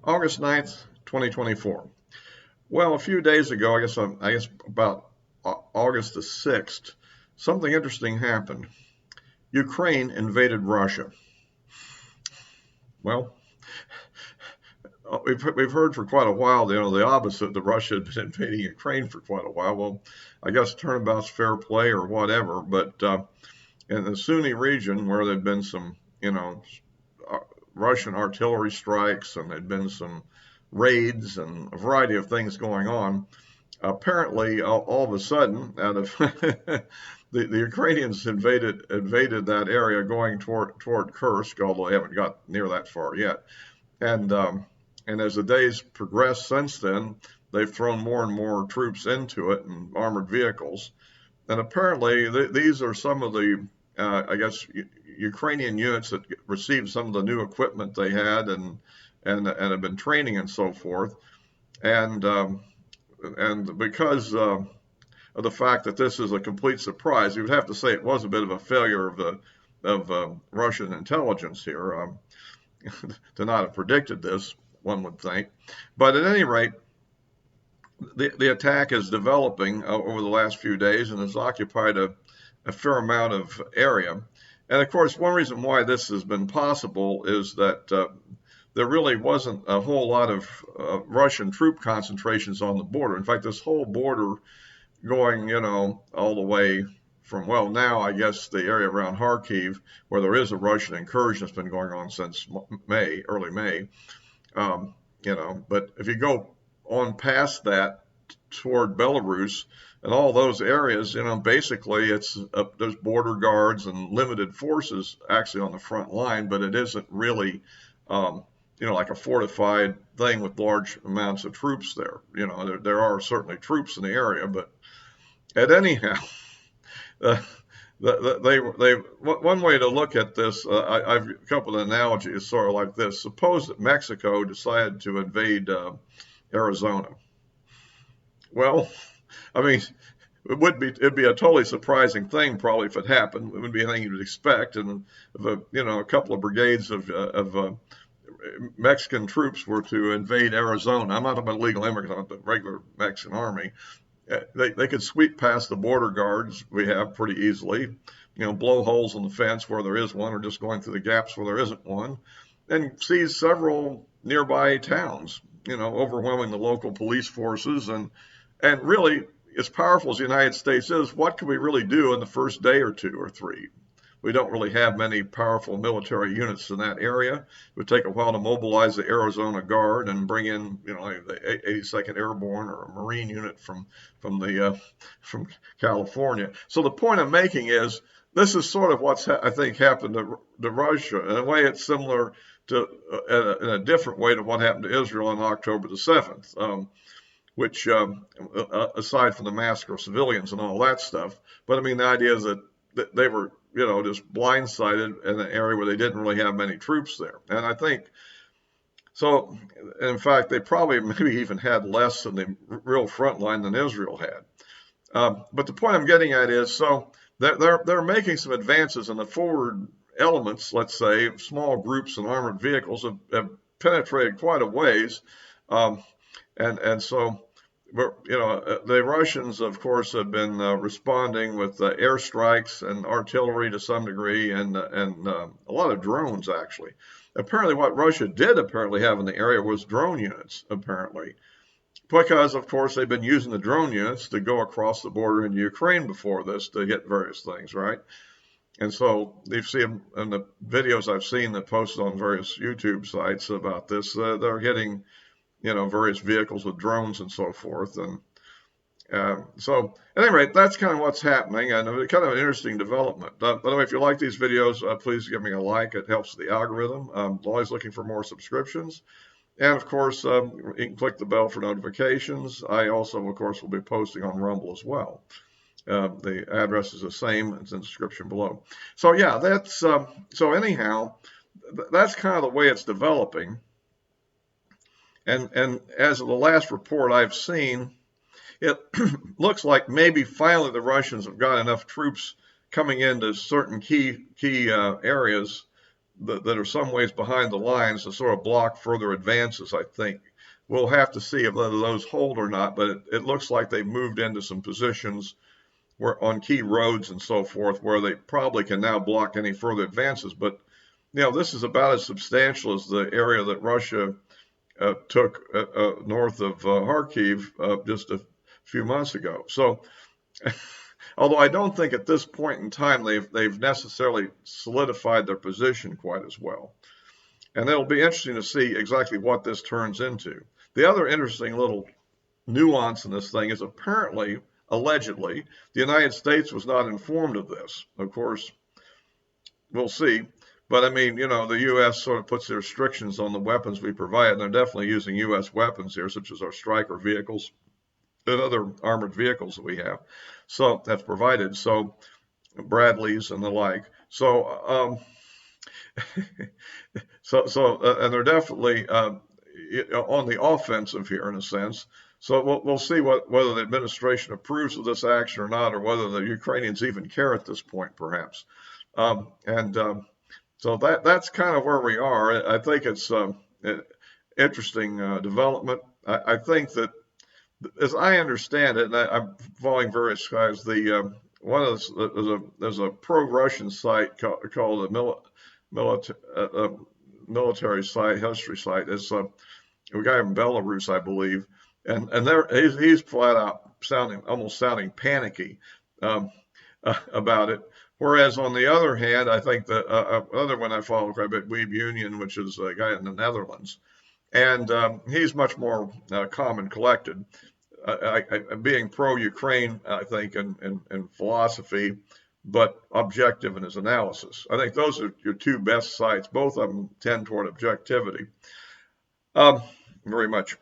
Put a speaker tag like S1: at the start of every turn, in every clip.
S1: August 9th, 2024. Well, a few days ago, I guess about August the 6th, something interesting happened. Ukraine invaded Russia. Well, we've heard for quite a while, the opposite, that Russia had been invading Ukraine for quite a while. Well, I guess turnabout's fair play or whatever, but in the Sunni region where there'd been some, uh, Russian artillery strikes and there'd been some raids and a variety of things going on. Apparently, all of a sudden, out of the Ukrainians invaded that area, going toward Kursk, although they haven't got near that far yet. And and as the days progressed since then, they've thrown more and more troops into it and armored vehicles. And apparently, these are some of the, I guess, Ukrainian units that received some of the new equipment they had and have been training and so forth. And because of the fact that this is a complete surprise, you would have to say it was a bit of a failure of Russian intelligence here to not have predicted this, one would think. But at any rate, the attack is developing over the last few days and has occupied a fair amount of area. And of course, one reason why this has been possible is that there really wasn't a whole lot of Russian troop concentrations on the border. In fact, this whole border going, all the way from, well, now I guess the area around Kharkiv, where there is a Russian incursion, has been going on since May, early May. But if you go on past that toward Belarus and all those areas, basically there's border guards and limited forces actually on the front line, but it isn't really, like a fortified thing with large amounts of troops there. There are certainly troops in the area, but anyhow, one way to look at this, I've a couple of analogies sort of like this. Suppose that Mexico decided to invade Arizona. Well, I mean, it'd be a totally surprising thing probably if it happened. It wouldn't be anything you'd expect. And if a couple of brigades of Mexican troops were to invade Arizona, I'm not talking about illegal immigrants, I'm talking about the regular Mexican army. They could sweep past the border guards we have pretty easily, blow holes in the fence where there is one, or just going through the gaps where there isn't one, and seize several nearby towns, overwhelming the local police forces. And really, as powerful as the United States is, what can we really do in the first day or two or three? We don't really have many powerful military units in that area. It would take a while to mobilize the Arizona Guard and bring in, like the 82nd Airborne or a Marine unit from California. So the point I'm making is this is sort of what's I think happened to Russia. In a way, it's similar to in a different way to what happened to Israel on October the 7th. Which, aside from the massacre of civilians and all that stuff, but I mean, the idea is that they were, just blindsided in an area where they didn't really have many troops there. And I think, so, in fact, they probably maybe even had less in the real front line than Israel had. But the point I'm getting at is, so they're making some advances in the forward elements, let's say, small groups and armored vehicles have penetrated quite a ways. And so, the Russians, of course, have been responding with airstrikes and artillery to some degree, and a lot of drones, actually. Apparently, what Russia did apparently have in the area was drone units, apparently, because, of course, they've been using the drone units to go across the border into Ukraine before this to hit various things, right? And so you see them in the videos I've seen that posted on various YouTube sites about this. They're hitting various vehicles with drones and so forth. And so at any rate, that's kind of what's happening, and it's kind of an interesting development. By the way, if you like these videos, please give me a like. It helps the algorithm. I'm always looking for more subscriptions. And of course, you can click the bell for notifications. I also, of course, will be posting on Rumble as well. The address is the same. It's in the description below. So yeah, that's so anyhow, that's kind of the way it's developing. And as of the last report I've seen, it looks like maybe finally the Russians have got enough troops coming into certain key areas that are some ways behind the lines to sort of block further advances, I think. We'll have to see if whether those hold or not, but it looks like they've moved into some positions where on key roads and so forth where they probably can now block any further advances. But this is about as substantial as the area that Russia took north of Kharkiv just a few months ago. So, although I don't think at this point in time they've necessarily solidified their position quite as well. And it'll be interesting to see exactly what this turns into. The other interesting little nuance in this thing is apparently, allegedly, the United States was not informed of this. Of course, we'll see. But I mean, the U.S. sort of puts the restrictions on the weapons we provide, and they're definitely using U.S. weapons here, such as our Stryker vehicles and other armored vehicles that we have. So that's provided. So Bradleys and the like. So, and they're definitely on the offensive here in a sense. So we'll see whether the administration approves of this action or not, or whether the Ukrainians even care at this point, perhaps. So that's kind of where we are. I think it's an interesting development. I think that, as I understand it, and I'm following various guys, there's a pro-Russian site called the military site, history site. It's a guy from Belarus, I believe, and he's flat out almost sounding panicky about it. Whereas on the other hand, I think the other one I follow quite a bit, Weeb Union, which is a guy in the Netherlands, and he's much more calm and collected, being pro-Ukraine, I think, in philosophy, but objective in his analysis. I think those are your two best sites. Both of them tend toward objectivity, very much.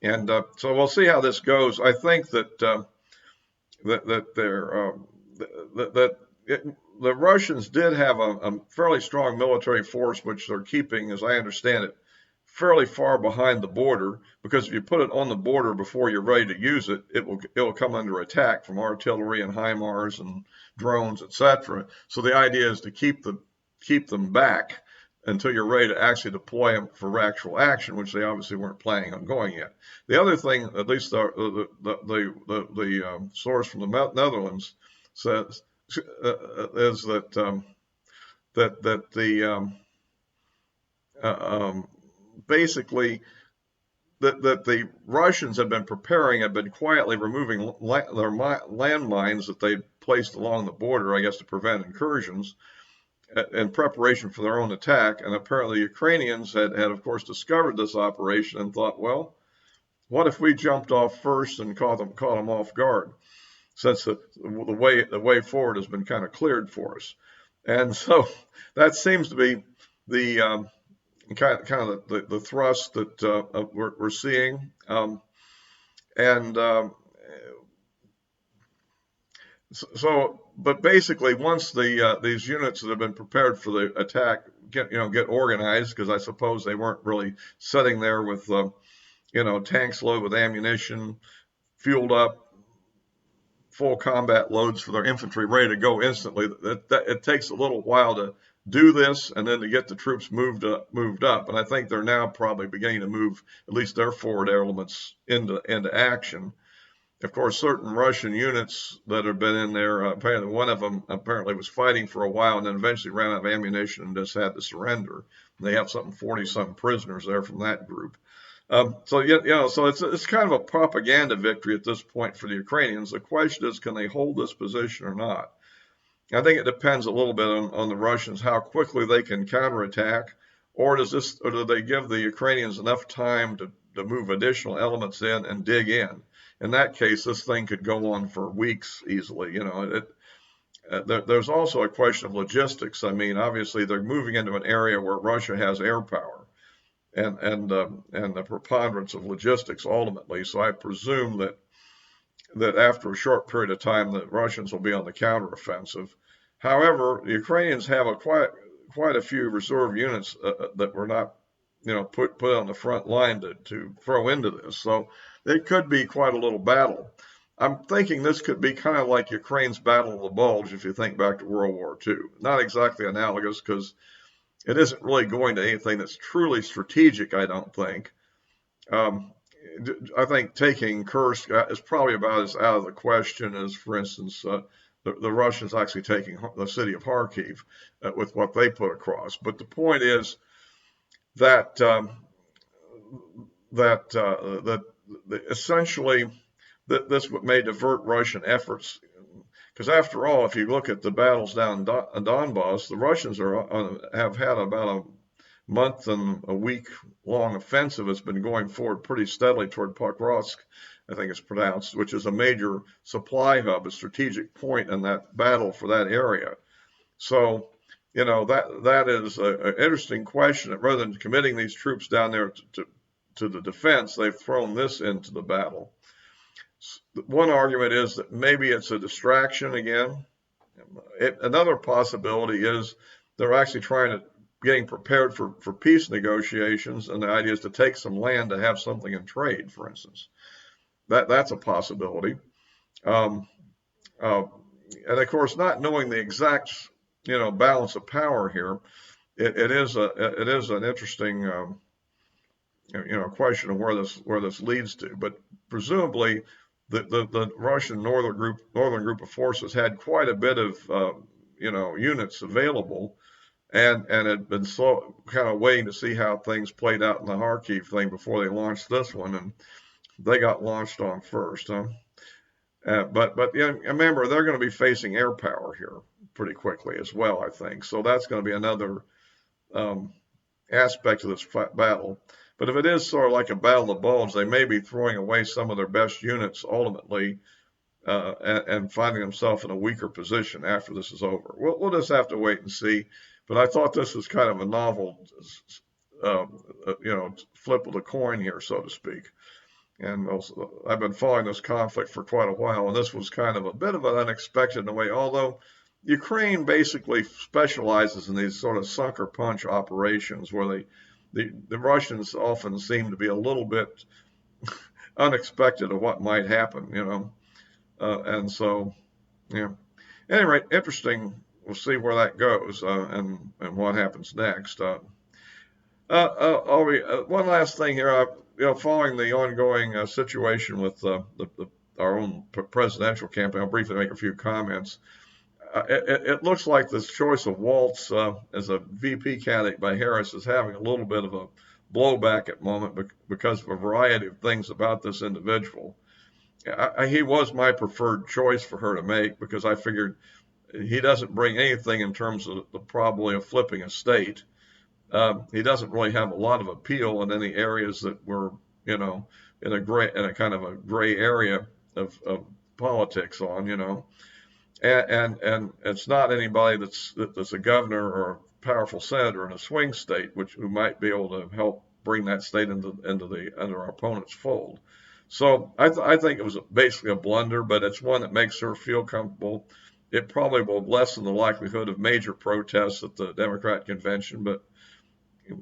S1: And so we'll see how this goes. I think that the Russians did have a fairly strong military force, which they're keeping, as I understand it, fairly far behind the border, because if you put it on the border before you're ready to use it, it will come under attack from artillery and HIMARS and drones, etc. So the idea is to keep them back until you're ready to actually deploy them for actual action, which they obviously weren't planning on going yet. The other thing, at least the source from the Netherlands says, is that basically that the Russians have been quietly removing their landmines that they placed along the border, I guess, to prevent incursions in preparation for their own attack. And apparently the Ukrainians had of course discovered this operation and thought, well, what if we jumped off first and caught them off guard, since the way forward has been kind of cleared for us. And so that seems to be the kind of the thrust that we're seeing. But basically, once these units that have been prepared for the attack get organized, because I suppose they weren't really sitting there with tanks loaded with ammunition, fueled up, full combat loads for their infantry ready to go instantly. It takes a little while to do this, and then to get the troops moved up. And I think they're now probably beginning to move at least their forward elements into action. Of course, certain Russian units that have been in there, apparently one of them was fighting for a while and then eventually ran out of ammunition and just had to surrender. They have 40-something prisoners there from that group. So it's kind of a propaganda victory at this point for the Ukrainians. The question is, can they hold this position or not? I think it depends a little bit on the Russians, how quickly they can counterattack, or do they give the Ukrainians enough time to move additional elements in and dig in? In that case, this thing could go on for weeks easily. There's also a question of logistics. I mean, obviously they're moving into an area where Russia has air power and the preponderance of logistics ultimately. So I presume that after a short period of time, the Russians will be on the counteroffensive. However, the Ukrainians have quite a few reserve units that were not, put on the front line to throw into this. So it could be quite a little battle. I'm thinking this could be kind of like Ukraine's Battle of the Bulge if you think back to World War II. Not exactly analogous because it isn't really going to anything that's truly strategic, I don't think. Um, I think taking Kursk is probably about as out of the question as, for instance, the Russians actually taking the city of Kharkiv with what they put across. But the point is that that essentially this may divert Russian efforts. Because after all, if you look at the battles down in Donbass, the Russians have had about a month and a week long offensive that's been going forward pretty steadily toward Pokrovsk, I think it's pronounced, which is a major supply hub, a strategic point in that battle for that area. So, that is an interesting question. That rather than committing these troops down there to the defense, they've thrown this into the battle. One argument is that maybe it's a distraction again. Another possibility is they're actually getting prepared for peace negotiations, and the idea is to take some land to have something in trade, for instance. That's a possibility. Um, and of course, not knowing the exact balance of power here, it is an interesting question of where this leads to. But presumably, the Russian northern group of forces had quite a bit of units available, and had been so kind of waiting to see how things played out in the Kharkiv thing before they launched this one, and they got launched on first. But remember, they're going to be facing air power here pretty quickly as well, I think. So that's going to be another aspect of this battle. But if it is sort of like a battle of the bulge, they may be throwing away some of their best units ultimately, and finding themselves in a weaker position after this is over. We'll just have to wait and see. But I thought this was kind of a novel, flip of the coin here, so to speak. And also, I've been following this conflict for quite a while, and this was kind of a bit of an unexpected in a way, although Ukraine basically specializes in these sort of sucker punch operations where the Russians often seem to be a little bit unexpected of what might happen, and so, yeah. Anyway, interesting. We'll see where that goes, and what happens next. One last thing here. Following the ongoing situation with our own presidential campaign, I'll briefly make a few comments. It looks like this choice of Waltz as a VP candidate by Harris is having a little bit of a blowback at the moment because of a variety of things about this individual. He was my preferred choice for her to make because I figured he doesn't bring anything in terms of probably of flipping a state. He doesn't really have a lot of appeal in any areas that were, in a kind of a gray area of politics on, and it's not anybody that's a governor or a powerful senator in a swing state, who might be able to help bring that state under our opponent's fold. So I think it was basically a blunder, but it's one that makes her feel comfortable. It probably will lessen the likelihood of major protests at the Democrat convention, but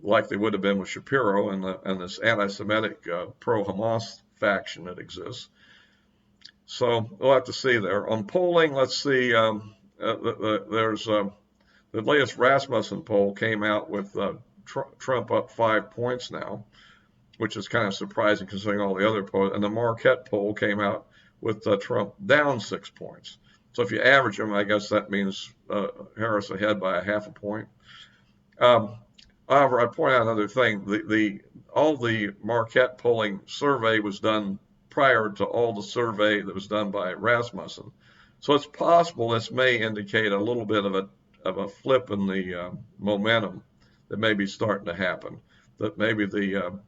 S1: like they would have been with Shapiro and this anti-Semitic pro-Hamas faction that exists. So we'll have to see there. On polling, let's see. There's the latest Rasmussen poll came out with Trump up 5 points now, which is kind of surprising considering all the other polls. And the Marquette poll came out with Trump down 6 points. So if you average them, I guess that means Harris ahead by a half a point. However, I point out another thing. All the Marquette polling survey was done prior to all the survey that was done by Rasmussen. So it's possible this may indicate a little bit of a flip in the momentum that may be starting to happen. That maybe the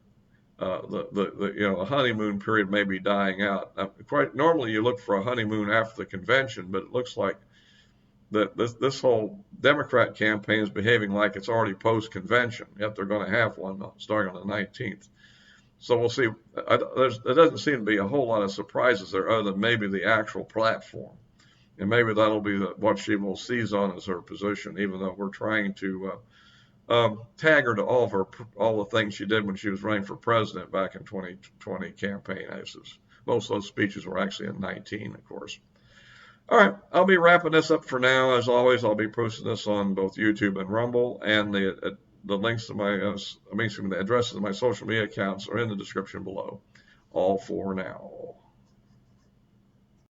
S1: honeymoon period may be dying out. Quite normally you look for a honeymoon after the convention, but it looks like that this whole Democrat campaign is behaving like it's already post-convention, yet they're going to have one starting on the 19th. So we'll see. There doesn't seem to be a whole lot of surprises there other than maybe the actual platform. And maybe that'll be what she will seize on as her position, even though we're trying to tag her to all the things she did when she was running for president back in 2020 campaign. most of those speeches were actually in 19, of course. All right, I'll be wrapping this up for now. As always, I'll be posting this on both YouTube and Rumble, and the links to my, the addresses of my social media accounts are in the description below. All for now.